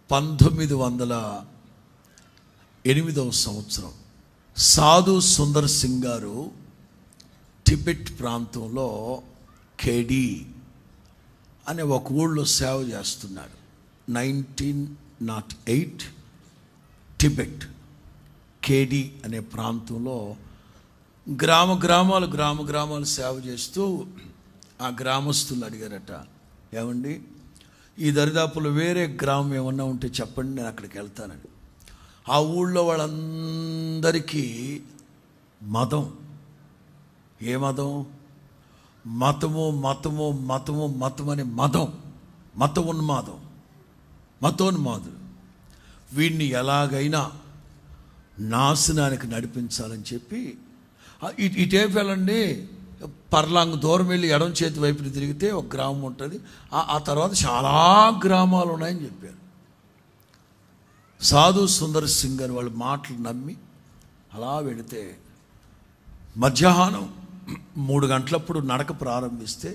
1908 సాధు సుందర్ సింగ్ గారు టిబెట్ ప్రాంతంలో కేడి అనే ఒక ఊళ్ళో సేవ చేస్తున్నారు. 1908 టిబెట్ కేడి అనే ప్రాంతంలో గ్రామాలు సేవ చేస్తూ ఆ గ్రామస్తులు అడిగారట, ఏమండి ఈ దరిదాపులో వేరే గ్రామం ఏమన్నా ఉంటే చెప్పండి, నేను అక్కడికి వెళ్తానని. ఆ ఊళ్ళో వాళ్ళందరికీ మతం, ఏ మతం? మతం అనే మతోన్మాదులు. వీడిని ఎలాగైనా నాశనానికి నడిపించాలని చెప్పి ఇటేపు వెళ్ళండి, పర్లాంగ్ దూరం వెళ్ళి ఎడం చేతి వైపుని తిరిగితే ఒక గ్రామం ఉంటుంది, ఆ తర్వాత చాలా గ్రామాలు ఉన్నాయని చెప్పారు. సాధు సుందర్ సింగ్ అని వాళ్ళ మాటలు నమ్మి అలా వెళితే మధ్యాహ్నం 3 గంటలప్పుడు నడక ప్రారంభిస్తే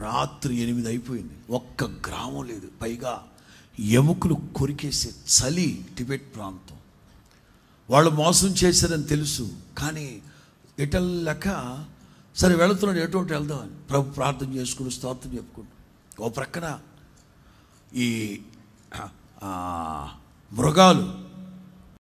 రాత్రి 8 అయిపోయింది. ఒక్క గ్రామం లేదు. పైగా ఎముకలు కొరికేసే చలి టిబెట్ ప్రాంతం. వాళ్ళు మోసం చేశారని తెలుసు, కానీ ఎటల్లక సరే వెళుతున్నాడు, ఎటువంటి వెళ్దామని ప్రభు ప్రార్థన చేసుకుని స్తోత్రం చెప్పుకుంటూ ఓ ప్రక్కన ఈ మృగాలు